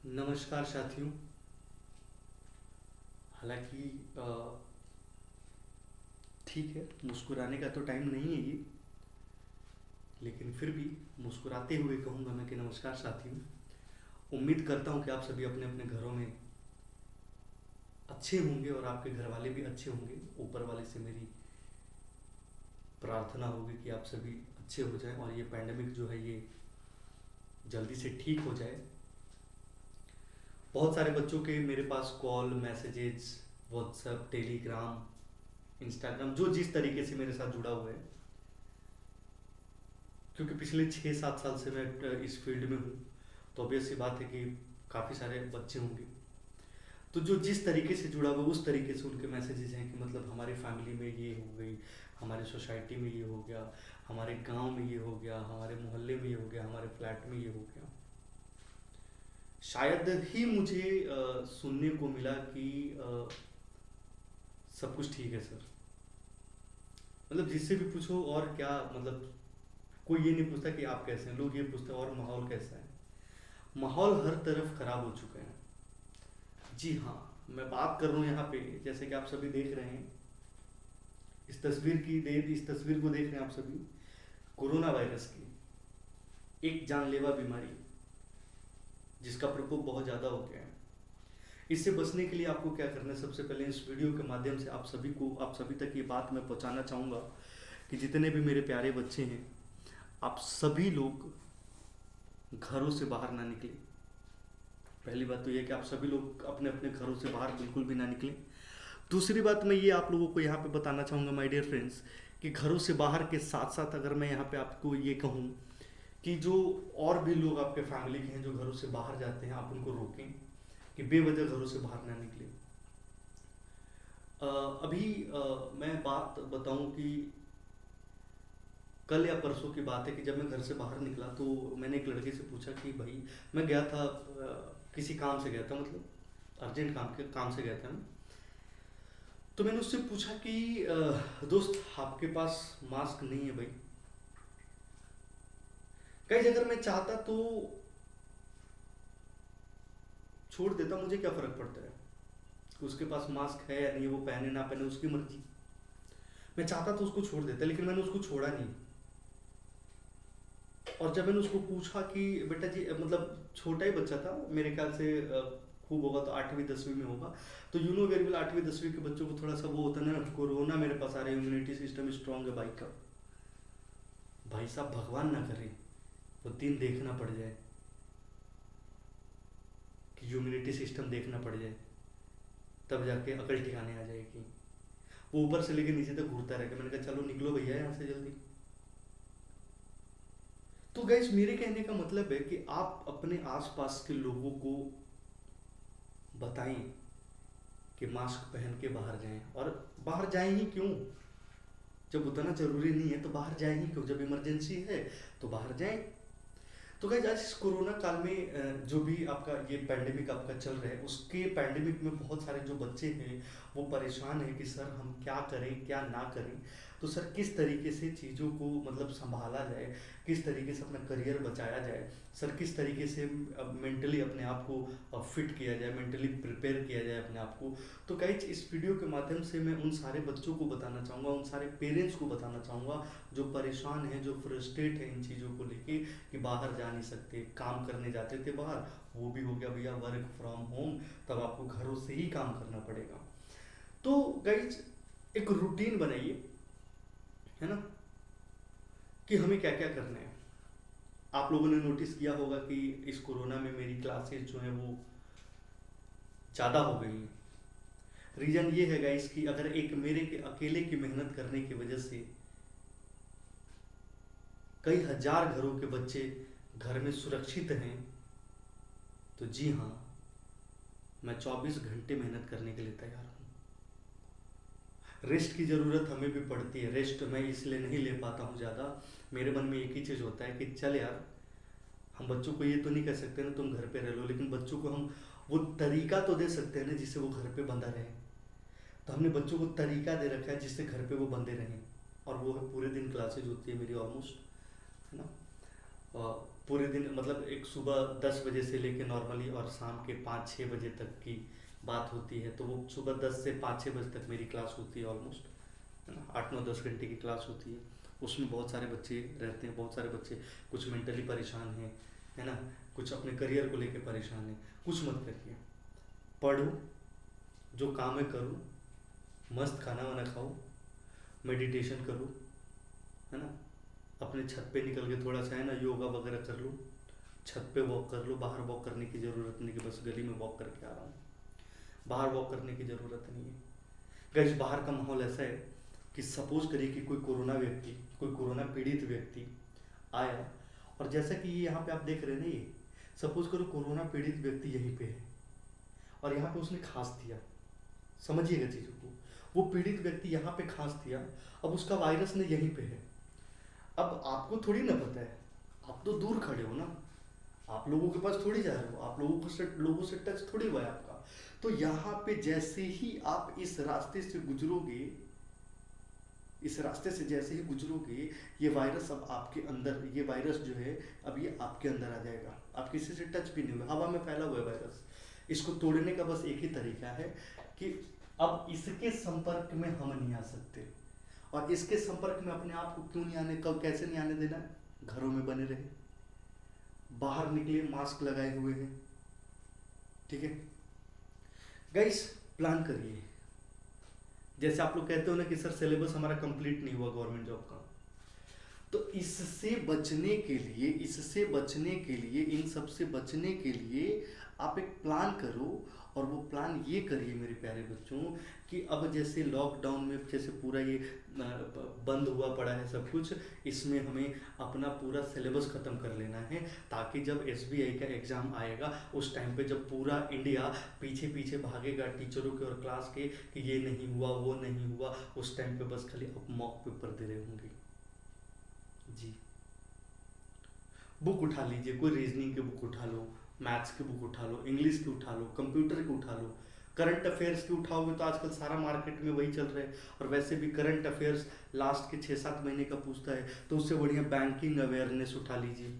नमस्कार साथियों। हालांकि ठीक है, मुस्कुराने का तो टाइम नहीं है ये, लेकिन फिर भी मुस्कुराते हुए कहूँगा मैं कि नमस्कार साथियों। उम्मीद करता हूँ कि आप सभी अपने अपने घरों में अच्छे होंगे और आपके घर वाले भी अच्छे होंगे। ऊपर वाले से मेरी प्रार्थना होगी कि आप सभी अच्छे हो जाएं और ये पैंडमिक जो है ये जल्दी से ठीक हो जाए। बहुत सारे बच्चों के मेरे पास call, messages, WhatsApp, Telegram, Instagram, जो जिस तरीके से मेरे साथ जुड़ा हुआ है, क्योंकि पिछले 6-7 साल से मैं इस फील्ड में हूँ, तो ऑब्वियस सी बात है कि काफ़ी सारे बच्चे होंगे। तो जो जिस तरीके से जुड़ा हुआ उस तरीके से उनके मैसेजेस हैं कि मतलब हमारी फैमिली में ये हो गई, हमारे सोसाइटी में ये हो गया, हमारे गांव में ये हो गया, हमारे मोहल्ले में ये हो गया, हमारे फ्लैट में ये हो गया। शायद ही मुझे सुनने को मिला कि सब कुछ ठीक है सर। मतलब जिससे भी पूछो और क्या, मतलब कोई ये नहीं पूछता कि आप कैसे हैं, लोग ये पूछते हैं और माहौल कैसा है। माहौल हर तरफ खराब हो चुका है। जी हाँ, मैं बात कर रहा हूँ यहाँ पे, जैसे कि आप सभी देख रहे हैं इस तस्वीर को देख रहे हैं आप सभी, कोरोना वायरस की एक जानलेवा बीमारी जिसका प्रकोप बहुत ज़्यादा हो गया है। इससे बचने के लिए आपको क्या करना है, सबसे पहले इस वीडियो के माध्यम से आप सभी तक ये बात मैं पहुँचाना चाहूँगा कि जितने भी मेरे प्यारे बच्चे हैं, आप सभी लोग घरों से बाहर ना निकलें। पहली बात तो ये कि आप सभी लोग अपने अपने घरों से बाहर बिल्कुल भी ना निकलें। दूसरी बात मैं ये आप लोगों को यहाँ पे बताना चाहूँगा माय डियर फ्रेंड्स, कि घरों से बाहर के साथ साथ अगर मैं यहाँ पे आपको ये कहूँ कि जो और भी लोग आपके फैमिली के हैं जो घरों से बाहर जाते हैं, आप उनको रोकें कि बेवजह घरों से बाहर ना निकलें। अभी मैं बात बताऊं कि कल या परसों की बात है कि जब मैं घर से बाहर निकला तो मैंने एक लड़के से पूछा कि भाई, मैं गया था किसी काम से गया था, मतलब अर्जेंट काम से गया था मैं। तो मैंने उससे पूछा कि दोस्त आपके पास मास्क नहीं है भाई। कई अगर मैं चाहता तो छोड़ देता, मुझे क्या फर्क पड़ता है कि उसके पास मास्क है या नहीं, वो पहने ना पहने उसकी मर्जी। मैं चाहता तो उसको छोड़ देता, लेकिन मैंने उसको छोड़ा नहीं। और जब मैंने उसको पूछा कि बेटा जी, मतलब छोटा ही बच्चा था, मेरे ख्याल से खूब होगा तो 8वीं 10वीं में होगा। तो यू नो वेरी वेल 8वीं 10वीं के बच्चों को थोड़ा सा वो होता है ना, कोरोना मेरे पास आ रहा है, इम्यूनिटी सिस्टम स्ट्रांग है भाई का। भाई साहब भगवान ना करे वो दिन देखना पड़ जाए कि इम्यूनिटी सिस्टम देखना पड़ जाए, तब जाके अकल ठिकाने आ जाएगी। वो ऊपर से लेके नीचे तक घूरता रहेगा। मैंने कहा चलो निकलो भैया यहाँ से जल्दी। तो गाइस, मेरे कहने का मतलब है कि आप अपने आसपास के लोगों को बताएं कि मास्क पहन के बाहर जाएं। और बाहर जाएं ही क्यों, जब उतना जरूरी नहीं है तो बाहर जाएं ही क्यों, जब इमरजेंसी है तो बाहर जाएं। तो गाइस, आज इस कोरोना काल में जो भी आपका ये पैंडेमिक आपका चल रहा है, उसके पैंडेमिक में बहुत सारे जो बच्चे हैं वो परेशान हैं कि सर हम क्या करें क्या ना करें। तो सर किस तरीके से चीज़ों को मतलब संभाला जाए, किस तरीके से अपना करियर बचाया जाए, सर किस तरीके से मेंटली अपने आप को फिट किया जाए, मेंटली प्रिपेयर किया जाए अपने आप को। तो गाइस, इस वीडियो के माध्यम से मैं उन सारे बच्चों को बताना चाहूँगा, उन सारे पेरेंट्स को बताना चाहूँगा जो परेशान हैं, जो फ्रस्ट्रेट हैं इन चीज़ों को लेके कि बाहर जा नहीं सकते। काम करने जाते थे बाहर, वो भी हो गया भैया वर्क फ्रॉम होम, तब आपको घरों से ही काम करना पड़ेगा। तो गाइज, एक रूटीन बनाइए, है ना, कि हमें क्या क्या करना है। आप लोगों ने नोटिस किया होगा कि इस कोरोना में मेरी क्लासेस जो हैं वो ज़्यादा हो गई हैं। रीज़न ये है गाइस कि अगर एक मेरे के अकेले की मेहनत करने की वजह से कई हजार घरों के बच्चे घर में सुरक्षित हैं, तो जी हाँ, मैं 24 घंटे मेहनत करने के लिए तैयार हूँ। रेस्ट की ज़रूरत हमें भी पड़ती है। रेस्ट मैं इसलिए नहीं ले पाता हूँ ज़्यादा। मेरे मन में एक ही चीज़ होता है कि चल यार, हम बच्चों को ये तो नहीं कह सकते ना तुम घर पे रह लो, लेकिन बच्चों को हम वो तरीका तो दे सकते हैं ना जिससे वो घर पे बंधा रहे। तो हमने बच्चों को तरीका दे रखा है जिससे घर पे वो बंधे रहें, और वो है पूरे दिन क्लासेज होती है मेरी ऑलमोस्ट, है ना। पूरे दिन मतलब एक सुबह 10 बजे से लेके नॉर्मली और शाम के 5-6 बजे तक की बात होती है, तो वो सुबह 10 से 5-6 बजे तक मेरी क्लास होती है ऑलमोस्ट, है ना। 8-9-10 घंटे की क्लास होती है। उसमें बहुत सारे बच्चे रहते हैं, बहुत सारे बच्चे कुछ मेंटली परेशान हैं, है ना, कुछ अपने करियर को लेके परेशान हैं। कुछ मत करिए, पढ़ो, जो काम है करो, मस्त खाना वाना खाओ, मेडिटेशन करो, है ना, अपने छत पे निकल के थोड़ा सा, है ना, योगा वगैरह कर लो, छत पे वॉक कर लो। बाहर वॉक करने की ज़रूरत नहीं कि बस गली में वॉक करके आ रहा हूँ, बाहर वॉक करने की ज़रूरत नहीं है। गाइस बाहर का माहौल ऐसा है कि सपोज करिए कि कोई कोरोना पीड़ित व्यक्ति आया, और जैसा कि ये यहाँ पे आप देख रहे हैं ना, ये सपोज करो कोरोना पीड़ित व्यक्ति यहीं पे है और यहाँ पे उसने खांस दिया, समझिएगा चीज़ों को, वो पीड़ित व्यक्ति यहाँ पे खांस दिया, अब उसका वायरस ने यहीं पे है। अब आपको थोड़ी ना पता है, आप तो दूर खड़े हो ना, आप लोगों के पास थोड़ी जा रहे हो, आप लोगों से टच थोड़ी हुआ है आपका। तो यहाँ पे जैसे ही आप इस रास्ते से गुजरोगे, इस रास्ते से जैसे ही गुजरोगे, ये वायरस अब आपके अंदर, ये वायरस जो है अब ये आपके अंदर आ जाएगा। आप किसी से टच भी नहीं हुए, हवा में फैला हुआ है वायरस। इसको तोड़ने का बस एक ही तरीका है कि अब इसके संपर्क में हम नहीं आ सकते। और इसके संपर्क में अपने आप को क्यों नहीं आने, कब कैसे नहीं आने देना, घरों में बने रहे, बाहर निकले मास्क लगाए हुए हैं, ठीक है। गाइस प्लान करिए, जैसे आप लोग कहते हो ना कि सर सिलेबस हमारा कंप्लीट नहीं हुआ गवर्नमेंट जॉब का, तो इससे बचने के लिए, इन सब से बचने के लिए आप एक प्लान करो। और वो प्लान ये करिए मेरे प्यारे बच्चों कि अब जैसे लॉकडाउन में जैसे पूरा ये बंद हुआ पड़ा है सब कुछ, इसमें हमें अपना पूरा सिलेबस ख़त्म कर लेना है, ताकि जब एसबीआई का एग्ज़ाम आएगा उस टाइम पे जब पूरा इंडिया पीछे पीछे भागेगा टीचरों के और क्लास के कि ये नहीं हुआ वो नहीं हुआ, उस टाइम पे बस खाली अब मॉक पेपर दे रहे होंगे। जी, बुक उठा लीजिए, कोई रीजनिंग की बुक उठा लो, मैथ्स की बुक उठा लो, इंग्लिश की उठा लो, कंप्यूटर की उठा लो। करंट अफेयर्स की उठाओगे तो आजकल सारा मार्केट में वही चल रहा है, और वैसे भी करंट अफेयर्स लास्ट के 6-7 महीने का पूछता है, तो उससे बढ़िया बैंकिंग अवेयरनेस उठा लीजिए।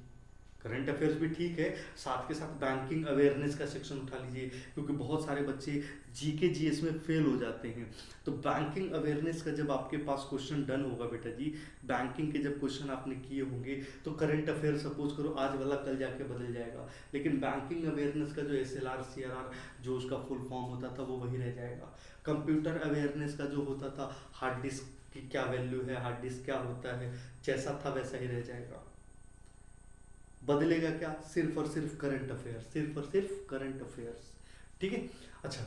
करंट अफेयर्स भी ठीक है, साथ के साथ बैंकिंग अवेयरनेस का सेक्शन उठा लीजिए, क्योंकि बहुत सारे बच्चे जीके जीएस में फेल हो जाते हैं। तो बैंकिंग अवेयरनेस का जब आपके पास क्वेश्चन डन होगा बेटा जी, बैंकिंग के जब क्वेश्चन आपने किए होंगे, तो करंट अफेयर सपोज करो आज वाला कल जाके बदल जाएगा, लेकिन बैंकिंग अवेयरनेस का जो एसएलआर सीआरआर जो उसका फुल फॉर्म होता था वो वही रह जाएगा। कंप्यूटर अवेयरनेस का जो होता था, हार्ड डिस्क की क्या वैल्यू है, हार्ड डिस्क क्या होता है, जैसा था वैसा ही रह जाएगा। बदलेगा क्या, सिर्फ और सिर्फ करंट अफेयर्स, सिर्फ और सिर्फ करंट अफेयर्स, ठीक है। अच्छा,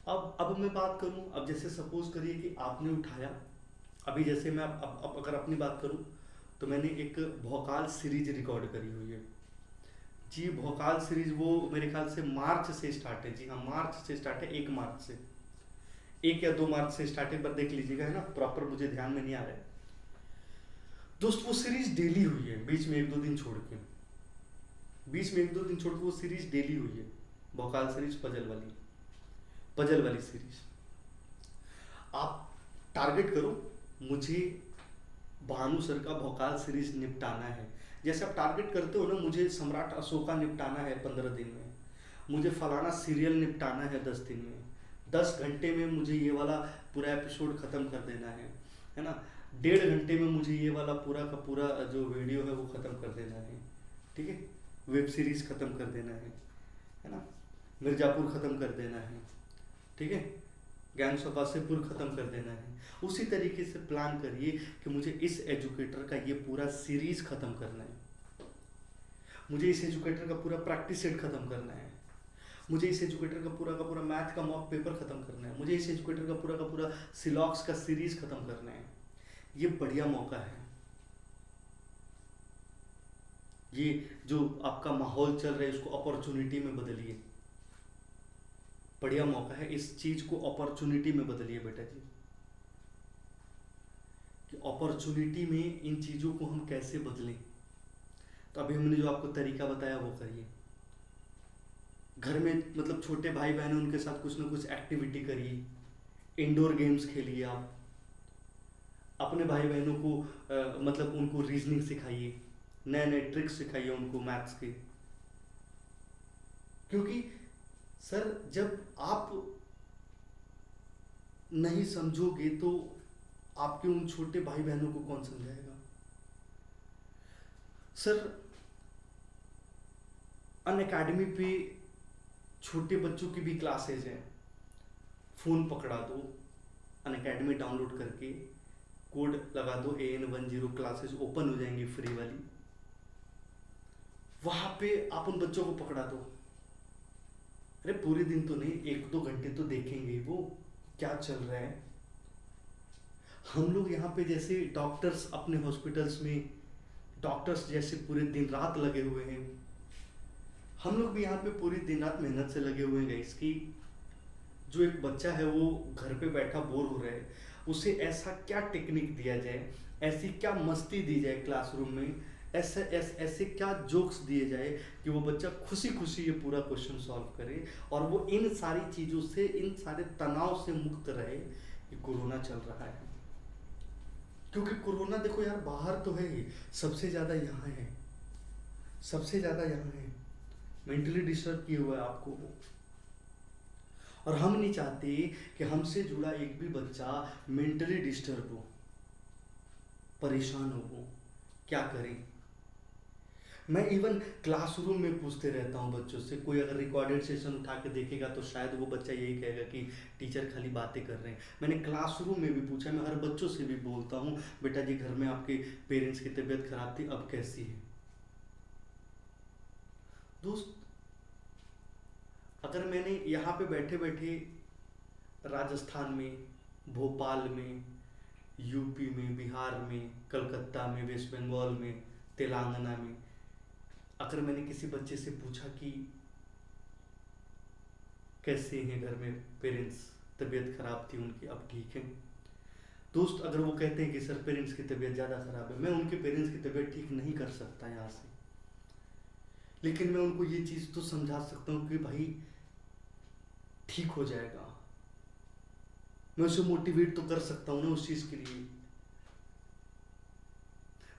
अब मैं बात करूं, अब जैसे सपोज करिए कि आपने उठाया, अभी जैसे मैं अब अगर अपनी बात करूं, तो मैंने एक भौकाल सीरीज रिकॉर्ड करी हुई है जी। भौकाल सीरीज वो मेरे ख्याल से मार्च से स्टार्ट है, जी हाँ मार्च से स्टार्ट है, 1 मार्च से, 1 या 2 मार्च से स्टार्ट, एक बार देख लीजिएगा, है ना, प्रॉपर मुझे ध्यान में नहीं आ रहा है दोस्त। वो सीरीज डेली हुई है, बीच में 1-2 दिन छोड़ के, वो सीरीज डेली हुई है। भोकाल सीरीज पजल वाली सीरीज। आप टारगेट करो, मुझे भानु सर का भोकाल सीरीज निपटाना है। जैसे आप टारगेट करते हो ना, मुझे सम्राट अशोका निपटाना है 15 दिन में, मुझे फलाना सीरियल निपटाना है 10 दिन में, 10 घंटे में मुझे ये वाला पूरा एपिसोड ख़त्म कर देना है ना, 1.5 घंटे में मुझे ये वाला पूरा का पूरा जो वीडियो है वो ख़त्म कर देना है, ठीक है। वेब सीरीज ख़त्म कर देना है ना, मिर्ज़ापुर ख़त्म कर देना है, ठीक है, गैंग्स ऑफ वासेपुर ख़त्म कर देना है। उसी तरीके से प्लान करिए कि मुझे इस एजुकेटर का ये पूरा सीरीज ख़त्म करना है, मुझे इस एजुकेटर का पूरा प्रैक्टिस सेट ख़त्म करना है, मुझे इस एजुकेटर का पूरा मैथ का मॉक पेपर ख़त्म करना है, मुझे इस एजुकेटर का पूरा सिलॉक्स का सीरीज ख़त्म करना है। ये बढ़िया मौका है, ये जो आपका माहौल चल रहा है इसको अपॉर्चुनिटी में बदलिए, बढ़िया मौका है, इस चीज को अपॉर्चुनिटी में बदलिए बेटा जी। कि अपॉर्चुनिटी में इन चीजों को हम कैसे बदलें, तो अभी हमने जो आपको तरीका बताया वो करिए। घर में मतलब छोटे भाई बहन हैं, उनके साथ कुछ ना कुछ एक्टिविटी करिए, इंडोर गेम्स खेलिए, आप अपने भाई बहनों को मतलब उनको रीजनिंग सिखाइए, नए नए ट्रिक्स सिखाइए उनको मैथ्स के। क्योंकि सर जब आप नहीं समझोगे तो आपके उन छोटे भाई बहनों को कौन समझाएगा। सर अन अकेडमी पे छोटे बच्चों की भी क्लासेज हैं। फ़ोन पकड़ा दो, अन अकेडमी डाउनलोड करके कोड लगा दो AN10, क्लासेज ओपन हो जाएंगी फ्री वाली। वहां पे आप उन बच्चों को पकड़ा दो। अरे पूरे दिन तो नहीं, 1-2 घंटे तो देखेंगे वो क्या चल रहा है। हम लोग यहाँ पे जैसे डॉक्टर्स अपने हॉस्पिटल्स में डॉक्टर्स जैसे पूरे दिन रात लगे हुए हैं, हम लोग भी यहाँ पे पूरी दिन रात मेहनत से लगे हुए हैं इसकी। जो एक बच्चा है वो घर पे बैठा बोर हो रहा है, उसे ऐसा क्या टेक्निक दिया जाए, ऐसी क्या मस्ती दी जाए क्लासरूम में, ऐसे क्या जोक्स दिए जाए कि वो बच्चा खुशी खुशी ये पूरा क्वेश्चन सॉल्व करे और वो इन सारी चीज़ों से, इन सारे तनाव से मुक्त रहे कि कोरोना चल रहा है। क्योंकि कोरोना देखो यार बाहर तो है ही, सबसे ज़्यादा यहाँ है, सबसे ज़्यादा यहाँ है। मेंटली डिस्टर्ब किए हुआ है आपको वो। और हम नहीं चाहते कि हमसे जुड़ा एक भी बच्चा मेंटली डिस्टर्ब हो, परेशान हो। वो क्या करें। मैं इवन क्लासरूम में पूछते रहता हूँ बच्चों से, कोई अगर रिकॉर्डेड सेशन उठा के देखेगा तो शायद वो बच्चा यही कहेगा कि टीचर खाली बातें कर रहे हैं। मैंने क्लासरूम में भी पूछा, मैं हर बच्चों से भी बोलता हूँ, बेटा जी घर में आपके पेरेंट्स की तबीयत खराब थी, अब कैसी है। दोस्त अगर मैंने यहाँ पे बैठे बैठे राजस्थान में, भोपाल में, यूपी में, बिहार में, कलकत्ता में, वेस्ट बंगाल में, तेलंगाना में, अगर मैंने किसी बच्चे से पूछा कि कैसे हैं घर में पेरेंट्स, तबीयत खराब थी उनकी अब ठीक है, दोस्त अगर वो कहते हैं कि सर पेरेंट्स की तबीयत ज़्यादा ख़राब है, मैं उनके पेरेंट्स की तबीयत ठीक नहीं कर सकता यहाँ से, लेकिन मैं उनको ये चीज़ तो समझा सकता हूँ कि भाई ठीक हो जाएगा। मैं उसे मोटिवेट तो कर सकता हूँ ना उस चीज़ के लिए।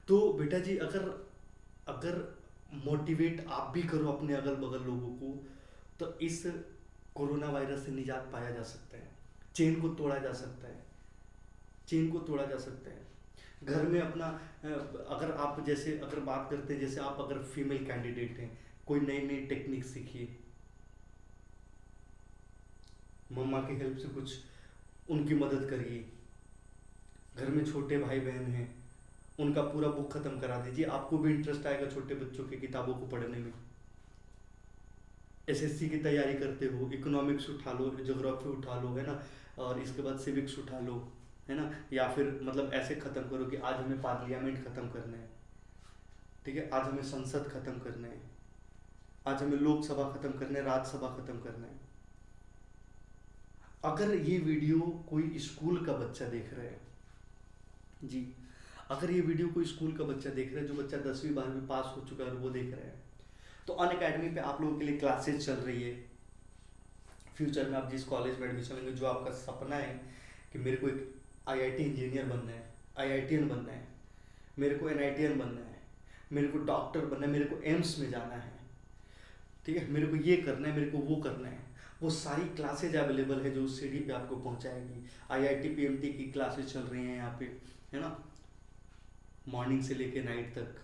तो बेटा जी अगर अगर मोटिवेट आप भी करो अपने अगल बगल लोगों को, तो इस कोरोना वायरस से निजात पाया जा सकता है, चेन को तोड़ा जा सकता है, चेन को तोड़ा जा सकता है। घर में अपना अगर आप जैसे अगर बात करते हैं, जैसे आप अगर फीमेल कैंडिडेट हैं, कोई नई नई टेक्निक सीखिए, मम्मा की हेल्प से कुछ उनकी मदद करिए। घर में छोटे भाई बहन हैं, उनका पूरा बुक खत्म करा दीजिए, आपको भी इंटरेस्ट आएगा छोटे बच्चों की किताबों को पढ़ने में। एसएससी की तैयारी करते हो, इकोनॉमिक्स उठा लो, ज्योग्राफी उठा लो, है ना, और इसके बाद सिविक्स उठा लो, है ना, या फिर मतलब ऐसे ख़त्म करो कि आज हमें पार्लियामेंट ख़त्म करना है, ठीक है, आज हमें संसद ख़त्म करना है, आज हमें लोकसभा ख़त्म करना है, राज्यसभा ख़त्म करना है। अगर ये वीडियो कोई स्कूल का बच्चा देख रहा है जी, अगर ये वीडियो कोई स्कूल का बच्चा देख रहा है, जो बच्चा 10वीं 12वीं पास हो चुका है और वो देख रहा है, तो अन अकेडमी पे आप लोगों के लिए क्लासेस चल रही है। फ्यूचर में आप जिस कॉलेज में एडमिशन लेंगे, जो आपका सपना है कि मेरे को एक आईआईटी इंजीनियर बनना है, आईआईटीएन बनना है, मेरे को एनआईटीएन बनना है, मेरे को डॉक्टर बनना है, मेरे को एम्स में जाना है, ठीक है, मेरे को ये करना है, मेरे को वो करना है, वो सारी क्लासेज अवेलेबल है जो उस सीढ़ी पे आपको पहुंचाएगी। आईआईटी पीएमटी की क्लासेस चल रही हैं यहाँ पे, है ना, मॉर्निंग से लेके नाइट तक।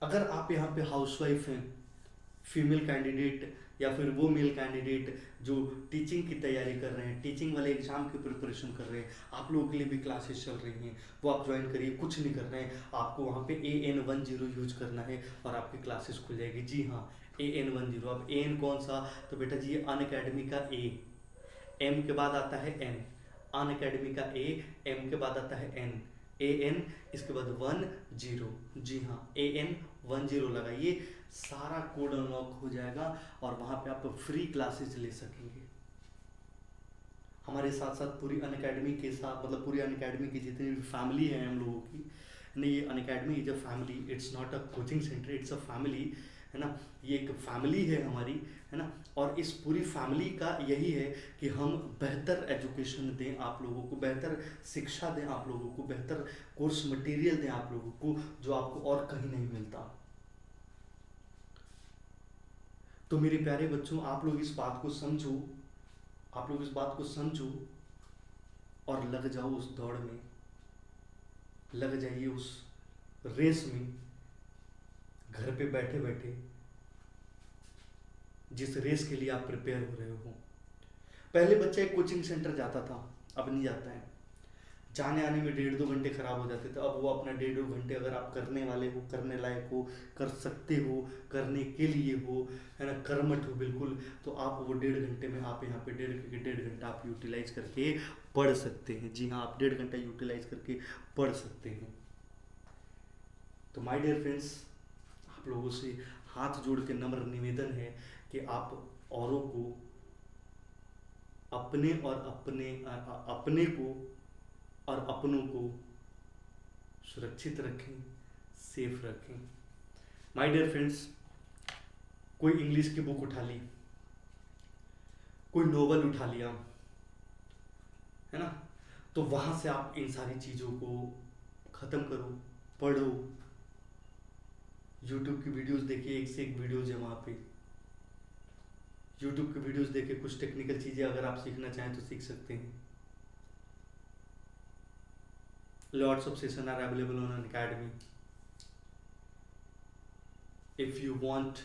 अगर आप यहाँ पे हाउसवाइफ हैं, फीमेल कैंडिडेट, या फिर वो मेल कैंडिडेट जो टीचिंग की तैयारी कर रहे हैं, टीचिंग वाले एग्जाम की प्रिपरेशन कर रहे हैं, आप लोगों के लिए भी क्लासेस चल रही हैं, वो आप ज्वाइन करिए। कुछ नहीं करना है आपको, वहाँ पे AN10 यूज करना है और आपकी क्लासेस खुल जाएगी। जी हाँ, AN10। अब AN कौन सा, तो बेटा जी ये अन अकेडमी का A, M के बाद आता है N, अन अकेडमी का A, M के बाद आता है N, AN, इसके बाद 10। जी हाँ, AN10 लगाइए, सारा कोड अनलॉक हो जाएगा और वहाँ पे आप फ्री क्लासेस ले सकेंगे। हमारे साथ साथ पूरी अन अकेडमी के साथ, मतलब पूरी अन अकेडमी की जितनी भी फैमिली है हम लोगों की, नहीं, ये Unacademy is a family, it's not a coaching centre, it's a family, है ना। ये एक फैमिली है हमारी, है ना। और इस पूरी फैमिली का यही है कि हम बेहतर एजुकेशन दें आप लोगों को, बेहतर शिक्षा दें आप लोगों को, बेहतर कोर्स मटेरियल दें आप लोगों को, जो आपको और कहीं नहीं मिलता। तो मेरे प्यारे बच्चों, आप लोग इस बात को समझो, आप लोग इस बात को समझो और लग जाओ उस दौड़ में, लग जाइए उस रेस में, घर पे बैठे बैठे, जिस रेस के लिए आप प्रिपेयर हो रहे हो। पहले बच्चा एक कोचिंग सेंटर जाता था, अब नहीं जाता है। जाने आने में 1.5-2 घंटे खराब हो जाते थे, अब वो अपना 1.5-2 घंटे अगर आप करने वाले हो, करने लायक हो, कर सकते हो, करने के लिए हो, है ना, कर्मठ हो बिल्कुल, तो आप वो 1.5 घंटे में आप यहाँ पे 1.5 घंटा आप यूटिलाइज करके पढ़ सकते हैं। जी हाँ, आप 1.5 घंटा यूटिलाइज करके पढ़ सकते हैं। तो माय डियर फ्रेंड्स, आप लोगों से हाथ जोड़ के नम्र निवेदन है कि आप औरों को, अपने और अपने को और अपनों को सुरक्षित रखें, सेफ रखें। माय डियर फ्रेंड्स, कोई इंग्लिश की बुक उठा ली, कोई नोवेल उठा लिया, है ना, तो वहां से आप इन सारी चीज़ों को ख़त्म करो, पढ़ो। यूट्यूब की वीडियोस देखिए, एक से एक वीडियोज है वहाँ पे। यूट्यूब की वीडियोस देखे कुछ टेक्निकल चीज़ें अगर आप सीखना चाहें तो सीख सकते हैं। Lots of sessions are available on an academy. If you want,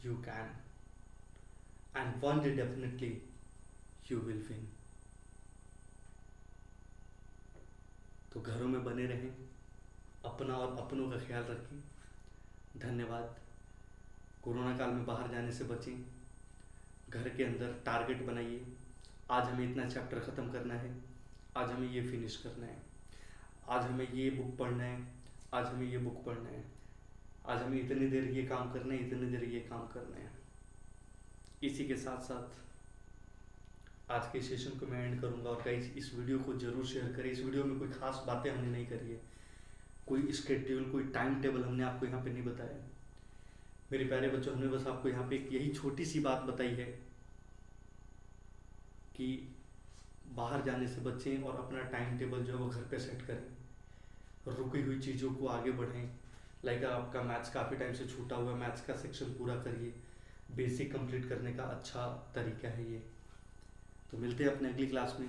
you can, and one day definitely you will win. तो घरों में बने रहें, अपना और अपनों का ख्याल रखें। धन्यवाद। कोरोना काल में बाहर जाने से बचें, घर के अंदर टारगेट बनाइए। आज हमें इतना चैप्टर ख़त्म करना है, आज हमें ये फिनिश करना है, आज हमें ये बुक पढ़ना है, आज हमें ये बुक पढ़ना है, आज हमें इतनी देर ये काम करना है, इतनी देर ये काम करना है। इसी के साथ साथ आज के सेशन को मैं एंड करूंगा। और गाइस, इस वीडियो को जरूर शेयर करें। इस वीडियो में कोई खास बातें हमने नहीं करी है, कोई स्केड्यूल, कोई टाइम टेबल हमने आपको यहाँ पे नहीं बताया। मेरे प्यारे बच्चों, हमने बस आपको यहाँ पे एक यही छोटी सी बात बताई है कि बाहर जाने से बचें और अपना टाइम टेबल जो है वो घर पे सेट करें, रुकी हुई चीज़ों को आगे बढ़ें। लाइक आपका मैथ्स काफ़ी टाइम से छूटा हुआ है, मैथ्स का सेक्शन पूरा करिए, बेसिक कंप्लीट करने का अच्छा तरीका है ये। तो मिलते हैं अपने अगली क्लास में।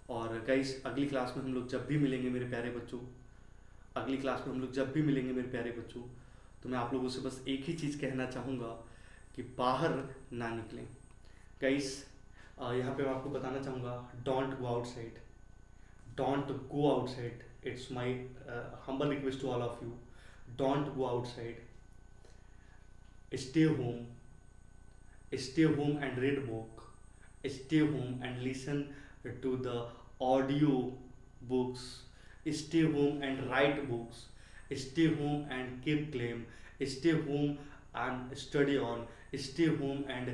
और गाइस, अगली क्लास में हम लोग जब भी मिलेंगे मेरे प्यारे बच्चों, अगली क्लास में हम लोग जब भी मिलेंगे मेरे प्यारे बच्चों, तो मैं आप लोगों से बस एक ही चीज़ कहना चाहूँगा कि बाहर ना निकलें। गाइस, यहाँ पे मैं आपको बताना चाहूँगा, don't go outside, don't go outside. It's my humble request to all of you. Don't go outside. Stay home. Stay home and read book. Stay home and listen to the audio books. Stay home and write books. Stay home and keep claim. Stay home and study on. Stay home and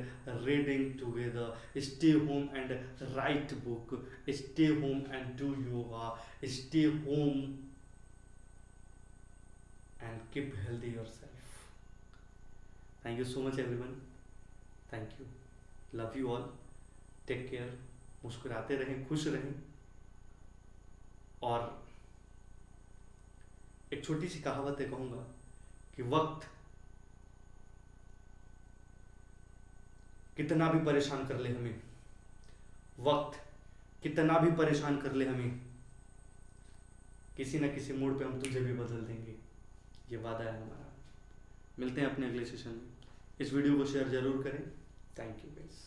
reading together. Stay home and write book. Stay home and do yoga. Stay home and keep healthy yourself. Thank you so much everyone. Thank you. Love you all. Take care. मुस्कुराते रहें, खुश रहें। और एक छोटी सी कहावत है, कहूँगा कि वक्त कितना भी परेशान कर ले हमें, वक्त कितना भी परेशान कर ले हमें, किसी न किसी मोड़ पे हम तुझे भी बदल देंगे। ये वादा है हमारा। मिलते हैं अपने अगले सेशन में। इस वीडियो को शेयर जरूर करें। Thank you guys.